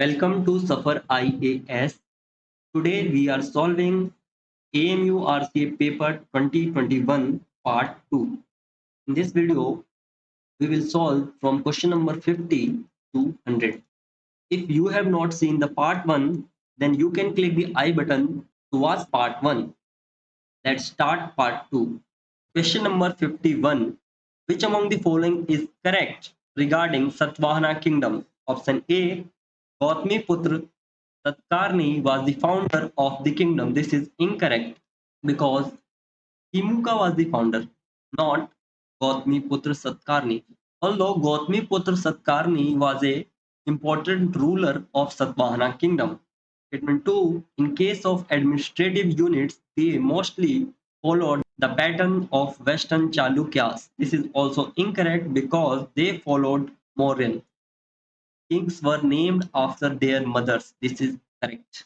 Welcome to Suffer IAS. Today we are solving AMU RCA paper 2021 part 2. In this video, we will solve from question number 50 to 100. If you have not seen the part 1, then you can click the I button to watch part 1. Let's start part 2. Question number 51. Which among the following is correct regarding Satvahana kingdom? Option A, Gautami Putra Satkarni was the founder of the kingdom. This is incorrect because Timuka was the founder, not Gautami Putra Satkarni. Although Gautami Putra Satkarni was a important ruler of Satvahana kingdom. Statement 2. In case of administrative units, they mostly followed the pattern of Western Chalukyas. This is also incorrect because they followed Mauryan. Kings were named after their mothers. This is correct.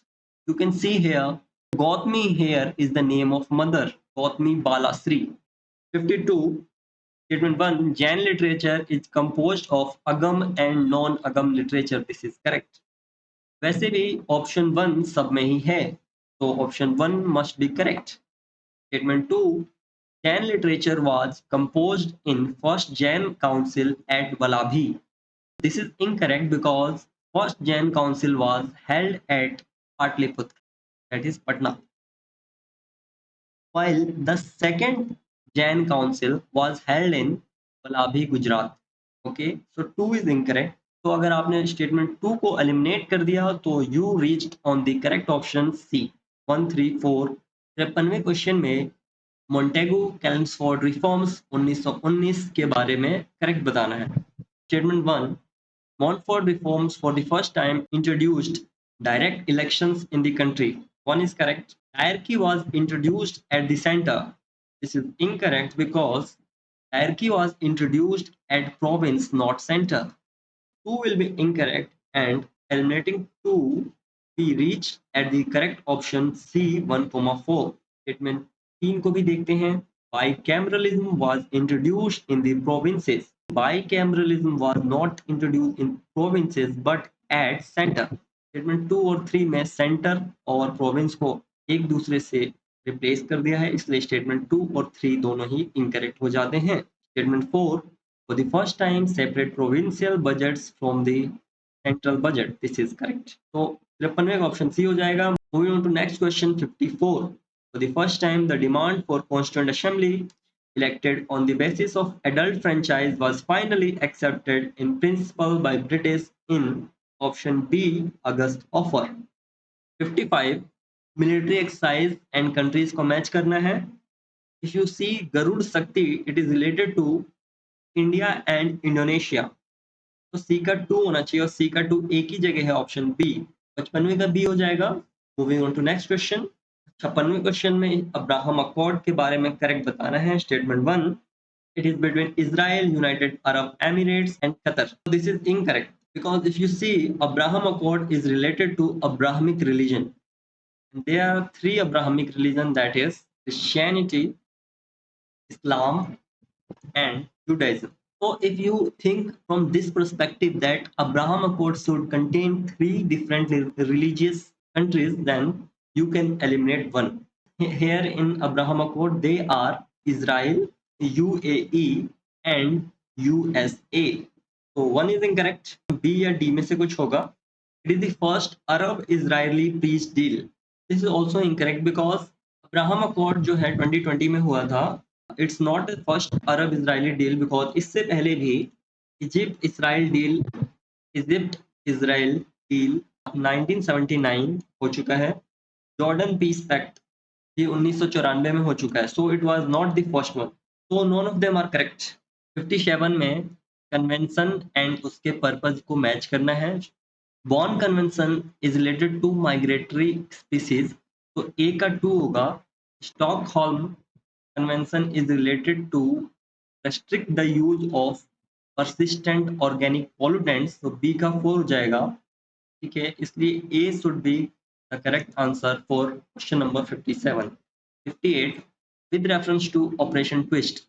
You can see here, Gautami here is the name of mother, Gautami Balasri. 52. Statement 1. Jain literature is composed of Agam and non-Agam literature. This is correct. वैसे भी option 1 सब में ही है, तो option 1 must be correct. Statement 2. Jain literature was composed in first Jain council at Valabhi. This is incorrect because first Jain council was held at Patliputra, that is Patna, while the second Jain council was held in Valabhi, Gujarat. Okay, so 2 is incorrect. तो अगर आपने statement 2 को eliminate कर दिया तो you reached on the correct option C 134. 53वें question में Montagu Chelmsford reforms 1919 के बारे में करेक्ट बताना है. Statement 1. Montfort reforms for the first time introduced direct elections in the country. 1 is correct. Hierarchy was introduced at the center. This is incorrect because hierarchy was introduced at province, not center. 2 will be incorrect and eliminating 2, we reach at the correct option C 1,4. Statement 3 को भी देखते हैं. Bicameralism was introduced in the provinces. Bicameralism was not introduced in provinces but at center. Statement 2 और 3 में center और province को एक दूसरे से रिप्लेस कर दिया है, इसलिए स्टेटमेंट 2 और 3 दोनों ही इनकरेक्ट हो जाते हैं. Statement 4. For the first time, separate provincial budgets from the central budget. This is correct. So 53वें का ऑप्शन सी हो जाएगा. Moving on to next question 54. For the first time, the demand for Constituent Assembly elected on the basis of adult franchise was finally accepted in principle by British in option B, August offer. 55. Military exercise and countries को match करना है. If you see Garud Shakti, it is related to India and Indonesia, तो सी का 2 होना चाहिए और सी का 2 एक ही जगह है, ऑप्शन बी. 55वें का बी हो जाएगा. Moving on to next question. 56वें क्वेश्चन में अब्राहम अकॉर्ड के बारे में करेक्ट बताना है. Statement 1. It is between Israel, United Arab Emirates and Qatar. This is incorrect because if you see Abraham Accord is related to Abrahamic religion, and there are 3 Abrahamic religion, that is Christianity, Islam and Judaism. So if you think from this perspective that Abraham Accord should contain 3 different religious countries, then you can eliminate one. Here in Abraham Accord they are Israel, UAE and USA. So one is incorrect. B या D में से कुछ होगा. It is the first Arab Israeli peace deal. This is also incorrect because Abraham Accord जो है 2020 में हुआ था. It's not the first Arab Israeli deal because इससे पहले भी इजिप्ट इसराइल डील 1979 हो चुका है. जॉर्डन पीस पैक्ट ये 1994 में हो चुका है. So it was not the first one. So none of them are correct. 57 में कन्वेंशन एंड उसके पर्पज को मैच करना है. Bonn convention is related to migratory species, तो ए का 2 होगा. Stockholm convention is related to restrict the use of persistent organic pollutants, तो B का 4 हो जाएगा. ठीक है, इसलिए A should be the correct answer for question number 57. 58. with reference to operation twist.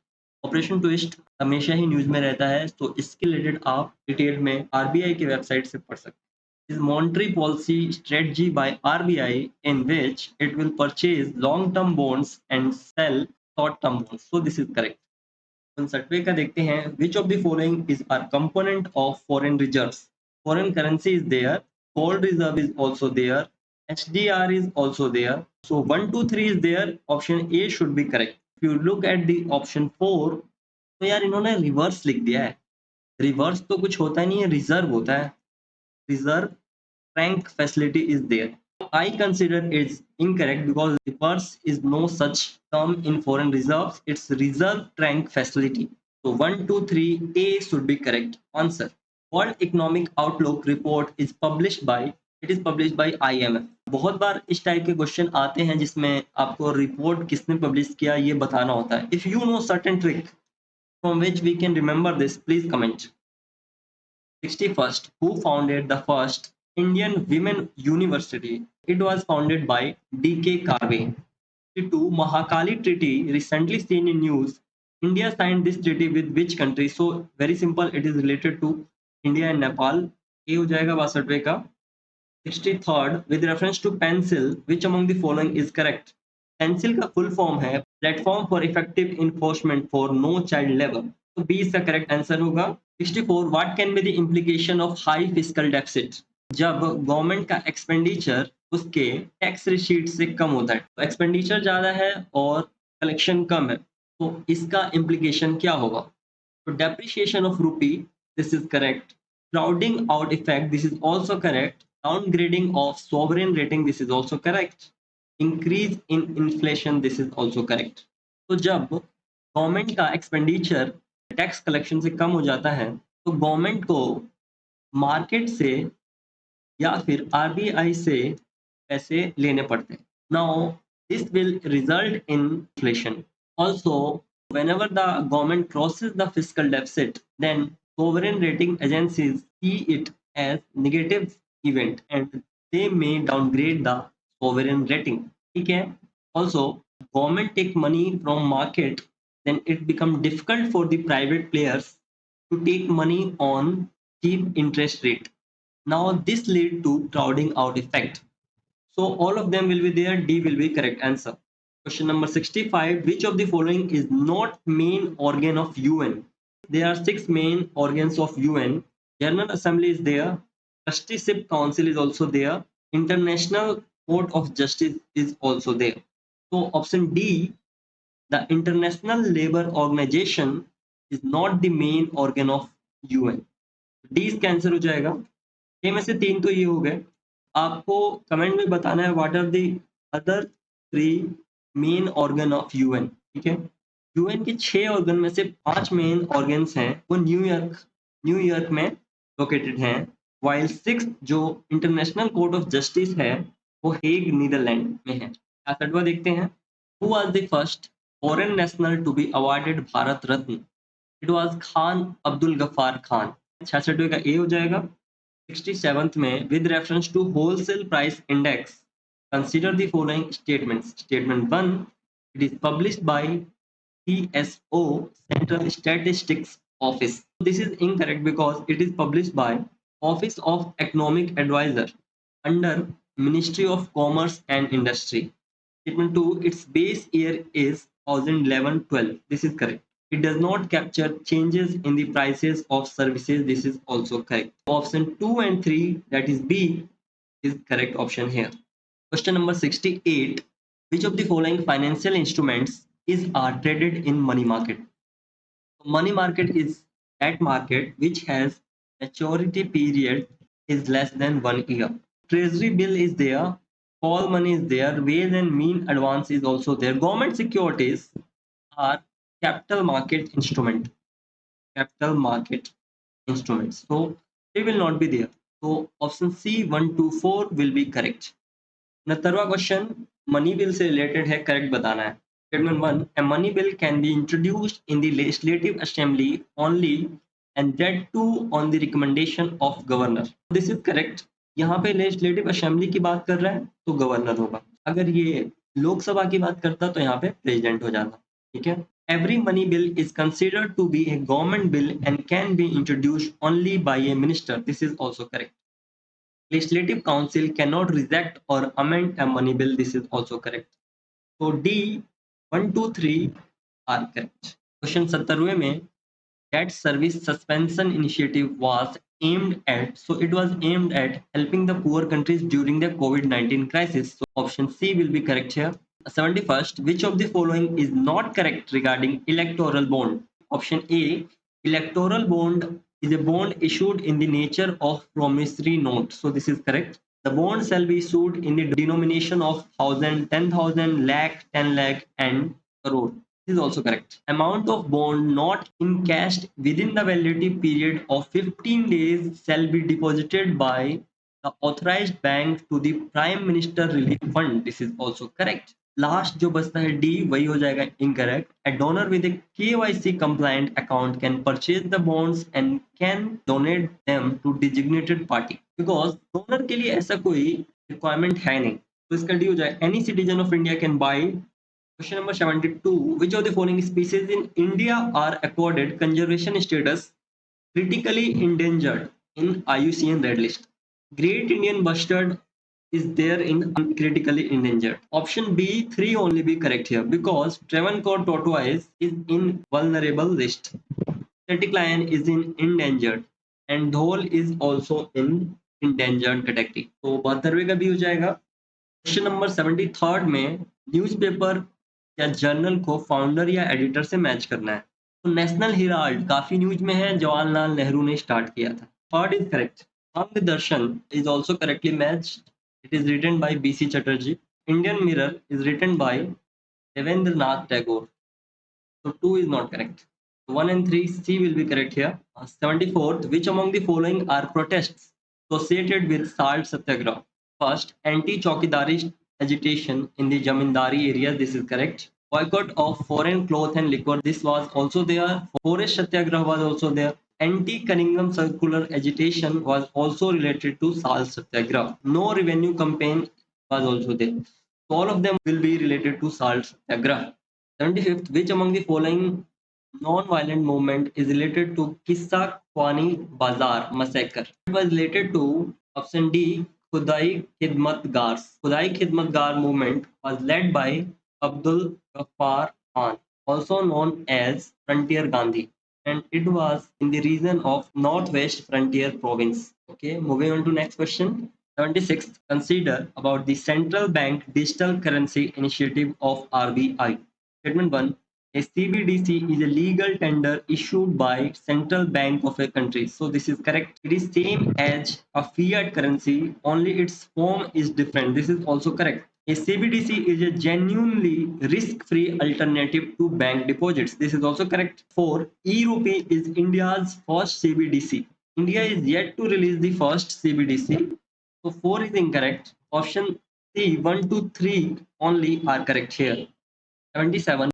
Operation twist हमेशा ही न्यूज में रहता है, तो इसके रिलेटेड आप डिटेल में RBI की वेबसाइट से पढ़ सकते हैं. is monetary policy strategy by RBI in which it will purchase long-term bonds and sell short-term bonds. So this is correct. 59 का देखते हैं, which of the following is a component of foreign reserves? Foreign currency is there, gold reserve is also there, HDR is also there. So 1, 2, 3 is there. Option A should be correct. If you look at the option 4, तो यार इन्होंने reverse लिख दिया है. Reverse तो कुछ होता नहीं है, रिजर्व होता है. Reserve rank facility is there. I consider it's incorrect because reverse is no such term in foreign reserves. It's reserve rank facility. So 1, 2, 3, A should be correct answer. World Economic Outlook report is published by IMF. बहुत बार इस type के question आते हैं जिसमें आपको report किसने publish किया ये बताना होता है. If you know certain trick from which we can remember this, please comment. 61st, who founded the first Indian Women University? It was founded by D.K. Karve. 62, Mahakali Treaty recently seen in news. India signed this treaty with which country? So very simple, it is related to India and Nepal. ये हो जाएगा 62 का. 63rd, with reference to pencil, which among the following is correct? Pencil का full form है platform for effective enforcement for no child labour. तो B इसका correct answer होगा. 64, what can be the implication of high fiscal deficit? जब government का expenditure उसके tax receipt से कम होता है, तो एक्सपेंडिचर ज्यादा है और कलेक्शन कम है, तो इसका इम्प्लीकेशन क्या होगा? तो डेप्रिसिएशन ऑफ रूपी, this is correct. Crowding out effect, this is also correct. Downgrading of sovereign rating, this is also correct. Increase in inflation, this is also correct. तो जब गवर्नमेंट का एक्सपेंडिचर टैक्स कलेक्शन से कम हो जाता है, तो government को मार्केट से या फिर आरबीआई से पैसे लेने पड़ते हैं. Now this will result in inflation. Also whenever the government crosses the fiscal deficit, then sovereign rating agencies see it as negative event and they may downgrade the sovereign rating. ठीक है. Also, government take money from market, then it become difficult for the private players to take money on cheap interest rate. Now this lead to crowding out effect. So all of them will be there. D will be correct answer. Question number 65. Which of the following is not main organ of UN? There are 6 main organs of UN. General Assembly is there. Trusteeship Council is also there. International Court of Justice is also there. So option D, the International Labour Organization is not the main organ of UN. D इसका answer हो जाएगा. ये में से 3 तो ये हो गए. आपको कमेंट में बताना है what are the other 3 main organ of UN. ठीक है. यूएन के 6 ऑर्गन में से 5 मेन ऑर्गन्स हैं वो न्यूयॉर्क में लोकेटेड हैं, वाइल 6 जो इंटरनेशनल कोर्ट ऑफ जस्टिस है वो हेग नीदरलैंड में है. 66वां देखते हैं. Who was the first foreign national to be awarded Bharat Ratna? It was Khan Abdul Ghaffar Khan. 66वें का ए हो जाएगा. 67th में with reference to wholesale price index, consider the following statements. Statement 1, it is published by CSO, Central Statistics Office. This is incorrect because it is published by Office of Economic Advisor under Ministry of Commerce and Industry. Statement 2, its base year is 2011-12. This is correct. It does not capture changes in the prices of services. This is also correct. Option 2 and 3, that is B, is correct option here. Question number 68. Which of the following financial instruments are traded in money market? Money market is that market which has maturity period is less than 1 year. Treasury bill is there. Call money is there. Wage and mean advance is also there. Government securities are capital market instruments. So they will not be there. So option C 1, 2, 4 will be correct. 69वां question money bill से related है, correct बताना है. Statement 1, a money bill can be introduced in the legislative assembly only and that too on the recommendation of governor. This is correct. यहाँ पे legislative assembly की बात कर रहा है तो गवर्नर होगा. अगर ये लोकसभा की बात करता तो यहाँ पे प्रेसिडेंट हो जाता. ठीक है. Every money bill is considered to be a government bill and can be introduced only by a minister. This is also correct. Legislative Council cannot reject or amend a money bill. This is also correct. So D 1, 2, 3 are correct. Question 17 में debt service suspension initiative was aimed at, so it was aimed at helping the poor countries during the COVID-19 crisis. So option C will be correct here. 71st, which of the following is not correct regarding electoral bond? Option A, electoral bond is a bond issued in the nature of promissory note. So this is correct. The bond shall be issued in the denomination of thousand, 10,000, lakh, 10 lakh, and crore. This is also correct. Amount of bond not encashed within the validity period of 15 days shall be deposited by the authorized bank to the Prime Minister Relief Fund. This is also correct. Last जो बचता है D वही हो जाएगा incorrect. A donor with a KYC compliant account can purchase the bonds and can donate them to designated party. Because donor के लिए ऐसा कोई रिक्वायरमेंट है नहीं, तो इसका डी हो जाएगा any citizen of India can buy. Question number 72. Which of the following species in India are accorded conservation status critically endangered in IUCN Red List? Great Indian Bustard is there in critically endangered. Option B, 3 only be correct here because Travancore tortoise is in vulnerable list. Static lion is in endangered and dhole is also in endangered category. तो 72वें का भी हो जाएगा. Question number 73 में newspaper या journal को founder या editor से मैच करना है. तो नेशनल हेराल्ड काफी न्यूज में है, जवाहरलाल नेहरू ने स्टार्ट किया था. Third is correct. Anand Darshan is also correctly matched. It is written by BC Chatterjee. Indian mirror is written by Devendranath Tagore. So 2 is not correct. 1 and 3 C will be correct here. 74th, which among the following are protests associated with salt satyagraha? First, anti-chowkidari agitation in the Jamindari area. This is correct. Boycott of foreign cloth and liquor. This was also there. Forest satyagraha was also there. Anti-Cunningham circular agitation was also related to salt satyagraha. No revenue campaign was also there. So all of them will be related to salt satyagraha. 75th, which among the following non-violent movement is related to Kissa Kwani Bazar massacre? It was related to option D, Khudai Khidmatgars. Khudai Khidmatgar movement was led by Abdul Ghaffar Khan, also known as Frontier Gandhi, and it was in the region of Northwest Frontier Province. Okay, moving on to next question. 76th, consider about the central bank digital currency initiative of RBI. Statement 1. A CBDC is a legal tender issued by central bank of a country. So this is correct. It is same as a fiat currency, only its form is different. This is also correct. A CBDC is a genuinely risk-free alternative to bank deposits. This is also correct. 4. E-rupee is India's first CBDC. India is yet to release the first CBDC. So 4 is incorrect. Option C, 1, 2, 3 only are correct here. 77.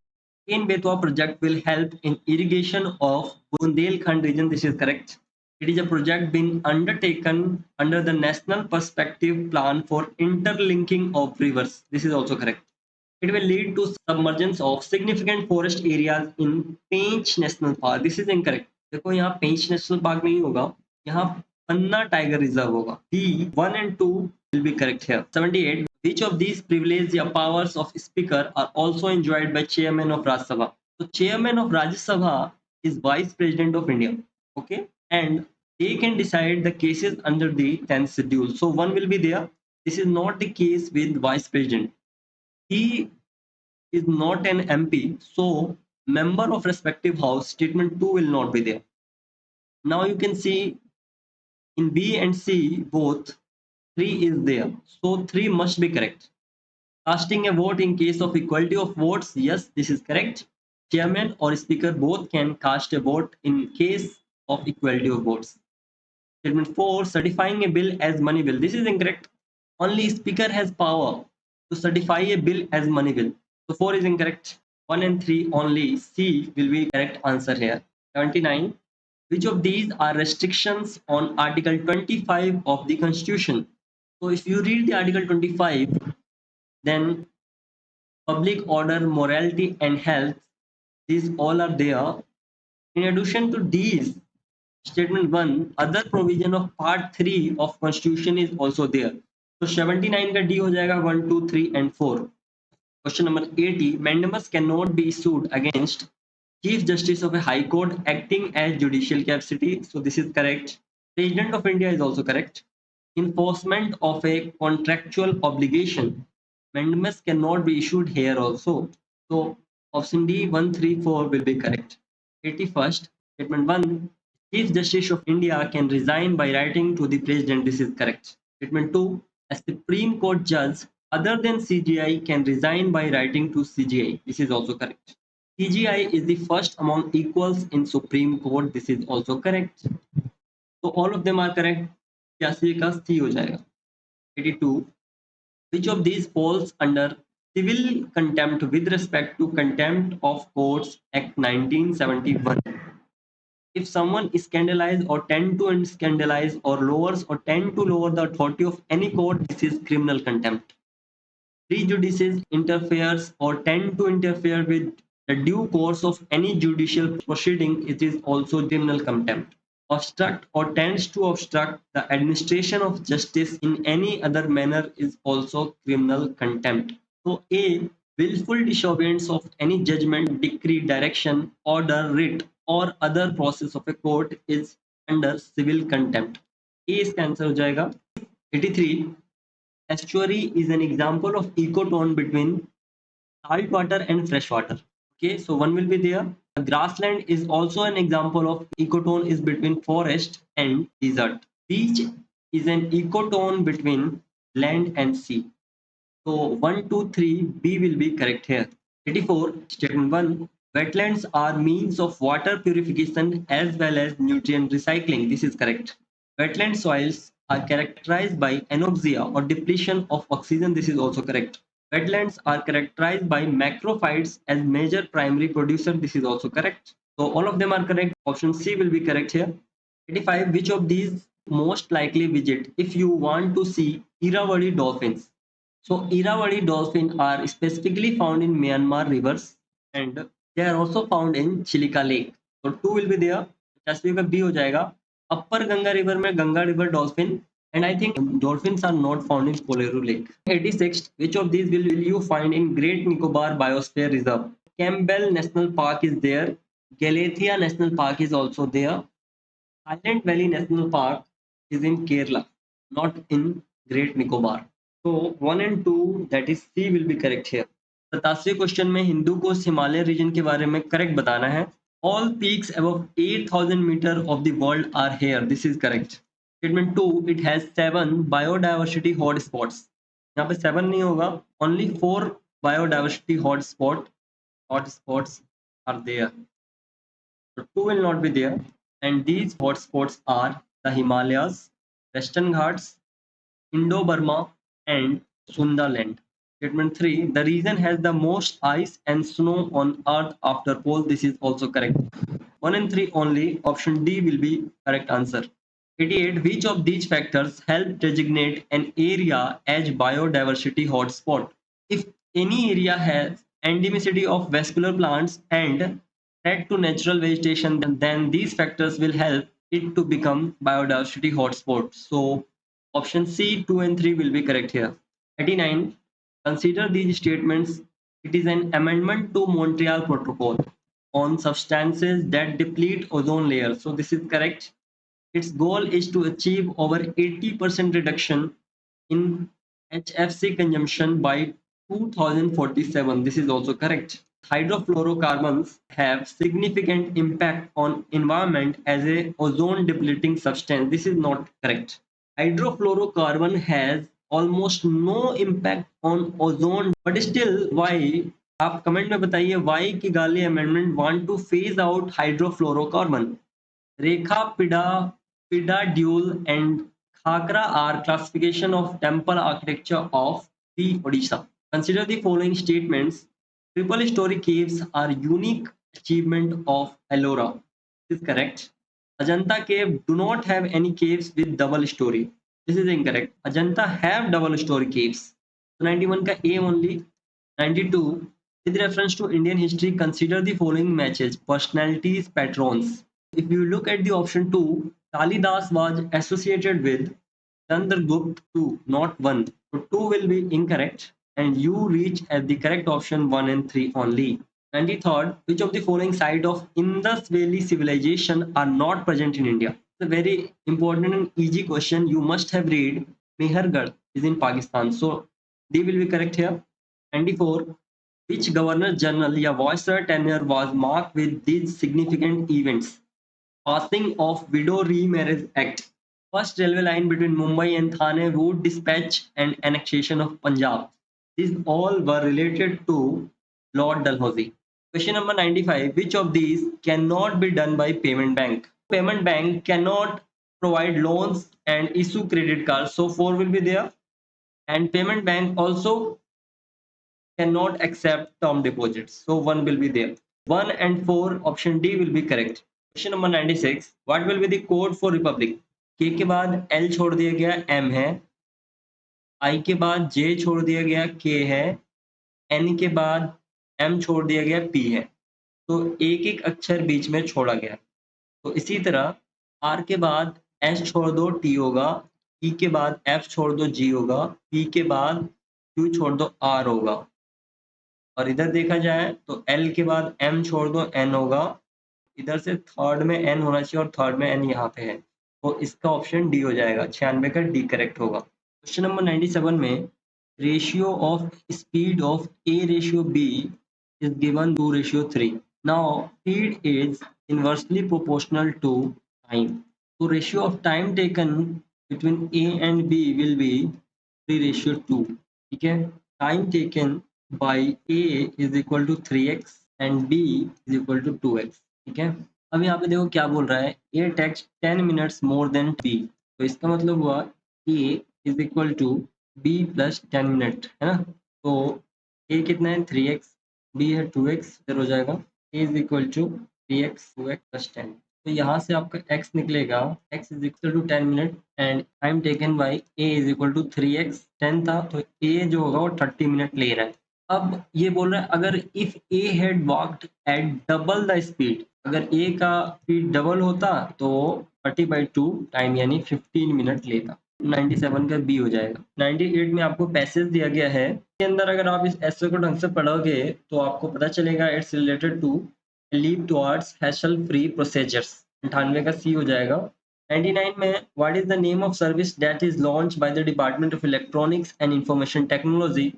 Ken Betwa project will help in irrigation of Bundelkhand region. This is correct. It is a project being undertaken under the National Perspective Plan for interlinking of rivers. This is also correct. It will lead to submergence of significant forest areas in Pench National Park. This is incorrect. देखो यहाँ पेंच national park नहीं होगा, यहाँ पन्ना tiger reserve होगा. D 1 and 2 will be correct here. 78. Which of these privileges or powers of speaker are also enjoyed by chairman of Rajya Sabha? So chairman of Rajya Sabha is vice president of India. Okay, and they can decide the cases under the 10th schedule. So one will be there. This is not the case with vice president. He is not an MP, so member of respective house statement 2 will not be there. Now you can see in B and C both 3 is there, so 3 must be correct. Casting a vote in case of equality of votes, yes, this is correct. Chairman or speaker both can cast a vote in case of equality of votes. Statement 4, certifying a bill as money bill. This is incorrect. Only speaker has power to certify a bill as money bill. So 4 is incorrect. 1 and 3 only. C will be correct answer here. 79. Which of these are restrictions on Article 25 of the Constitution? So if you read the Article 25, then public order, morality, and health, these all are there. In addition to these, Statement 1, other provision of part 3 of constitution is also there. तो 79 का D हो जाएगा 1, 2, 3 and 4. Question number 80, mandamus cannot be issued against Chief Justice of a High Court acting as judicial capacity. So this is correct. President of India is also correct. Enforcement of a contractual obligation. Mandamus cannot be issued here also. So option D 1, 3, 4 will be correct. 81st, statement 1, Chief Justice of India can resign by writing to the President. This is correct. Statement 2, a Supreme Court judge other than CGI can resign by writing to CGI. This is also correct. CGI is the first among equals in Supreme Court. This is also correct. So all of them are correct. 81 का C हो जाएगा. 82, which of these falls under civil contempt with respect to Contempt of Courts Act 1971? If someone scandalizes or tend to scandalize or lowers or tend to lower the authority of any court, this is criminal contempt. Prejudices, interferes or tend to interfere with the due course of any judicial proceeding, it is also criminal contempt. Obstruct or tends to obstruct the administration of justice in any other manner is also criminal contempt. So A, willful disobedience of any judgment, decree, direction, order, writ or other process of a court is under civil contempt. A इसका answer हो जाएगा. 83, estuary is an example of ecotone between salt water and fresh water. Okay, so one will be there. A grassland is also an example of ecotone is between forest and desert. Beach is an ecotone between land and sea. So 1, 2, 3, B will be correct here. 84, statement 1, wetlands are means of water purification as well as nutrient recycling. This is correct. Wetland soils are characterized by anoxia or depletion of oxygen. This is also correct. Wetlands are characterized by macrophytes as major primary producer. This is also correct. So all of them are correct. Option C will be correct here. 85, which of these most likely visit if you want to see Irrawaddy dolphins? So Irrawaddy dolphins are specifically found in Myanmar rivers and they are also found in Chilika Lake. So 2 will be there. 50 का B हो जाएगा. Upper Ganga river में Ganga river dolphin and I think dolphins are not found in Kolero Lake. 86, which of these will you find in Great Nicobar Biosphere Reserve? Campbell National Park is there. Galathea National Park is also there. Silent Valley National Park is in Kerala, not in Great Nicobar. So 1 and 2, that is C will be correct here. 87 question में हिंदू को Himalaya reason के बारे में correct बताना है. All peaks above 8,000 meter of the world are here. This is correct. Statement 2, it has 7 biodiversity hotspots. यहाँ पे 7 नहीं होगा. Only 4 biodiversity hotspots are there. So 2 will not be there. And these hotspots are the Himalayas, Western Ghats, Indo-Burma, and Sundaland. Statement 3, the region has the most ice and snow on Earth after pole. This is also correct. 1 and 3 only. Option D will be correct answer. 88, which of these factors help designate an area as biodiversity hotspot? If any area has endemicity of vascular plants and threat to natural vegetation, then these factors will help it to become biodiversity hotspot. So option C, 2 and 3 will be correct here. 89, consider these statements. It is an amendment to Montreal Protocol on substances that deplete ozone layer. So this is correct. Its goal is to achieve over 80% reduction in HFC consumption by 2047. This is also correct. Hydrofluorocarbons have significant impact on environment as a ozone depleting substance. This is not correct. Hydrofluorocarbon has almost no impact on ozone, but still why? आप comment में बताइए why Kigali amendment want to phase out hydrofluorocarbon. Rekha, Pida, and Khakra are classification of temple architecture of the Odisha. Consider the following statements. Triple story caves are unique achievement of Ellora. This is correct. Ajanta cave do not have any caves with double story. This is incorrect. Ajanta have double story caves. So 91 ka A only. 92. With reference to Indian history, consider the following matches. Personalities, patrons. If you look at the option 2, Kalidas was associated with Chandragupta 2, not 1. So 2 will be incorrect and you reach at the correct option 1 and 3 only. 93rd, which of the following site of Indus Valley civilization are not present in India? It's a very important and easy question. You must have read Mehergarh is in Pakistan. So D will be correct here. 94, which Governor General या Viceroy tenure was marked with these significant events? Passing of Widow Remarriage Act, first railway line between Mumbai and Thane route dispatch and annexation of Punjab. These all were related to Lord Dalhousie. Question number 95. Which of these cannot be done by payment bank? Payment bank cannot provide loans and issue credit cards. So 4 will be there. And payment bank also cannot accept term deposits. So 1 will be there. 1 and 4 option D will be correct. Question number 96. What will be the code for republic? K के बाद L छोड़ दिया गया M है, I के बाद J छोड़ दिया गया K है, N के बाद M छोड़ दिया गया P है. तो एक एक अक्षर बीच में छोड़ा गया. तो इसी तरह R के बाद S छोड़ दो T होगा, E के बाद F छोड़ दो G होगा, P के बाद Q छोड़ दो R होगा. और इधर देखा जाए तो L के बाद M छोड़ दो N होगा, इधर से थर्ड में N होना चाहिए और थर्ड में N यहाँ पे है, तो इसका ऑप्शन डी हो जाएगा. 96 का डी करेक्ट होगा. क्वेश्चन नंबर 97 में ratio of speed of A ratio B is given 2:3. Now speed is inversely proportional to time. So ratio of time taken between A and B will be 3:2. ठीक है. Time taken by A is equal to 3x and B is equal to 2x. ठीक है. अब यहाँ पे देखो क्या बोल रहा है, A takes 10 minutes more than B. तो इसका मतलब हुआ A is equal to B plus 10 minute, है ना. तो A कितना है 3x, B है 2x, इधर हो जाएगा A is equal to 3x 2x plus 10. तो यहाँ से आपका x निकलेगा, x is equal to 10 minute and time taken by A is equal to 3x 10 था, तो A जो होगा वो 30 मिनट ले रहा है. अब ये बोल रहा है अगर if A had walked at double the speed, अगर A का स्पीड डबल होता तो 30/2 टाइम यानी 15 मिनट लेता. 97 का बी हो जाएगा. 98 में आपको पैसेज दिया गया है, इसके अंदर अगर आप इस ऐसे को ढंग से पढ़ोगे तो आपको पता चलेगा it's related to leave towards hassle free procedures. 98 का सी हो जाएगा. 99 में what is the name of service that is launch by the department of electronics and information technology,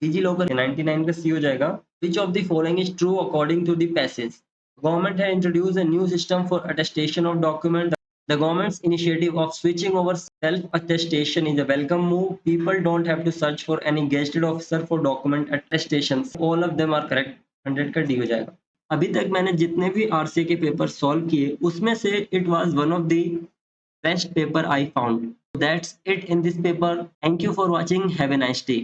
DigiLocker. 99 का सी हो जाएगा. Which of the following is true according to the passage? Government has introduced a new system for attestation of document. The government's initiative of switching over self-attestation is a welcome move. People don't have to search for any gazetted officer for document attestations. All of them are correct. 100 का D हो जाएगा. अभी तक मैंने जितने भी RCA के paper solve किए उसमें से it was one of the best paper I found. That's it in this paper. Thank you for watching. Have a nice day.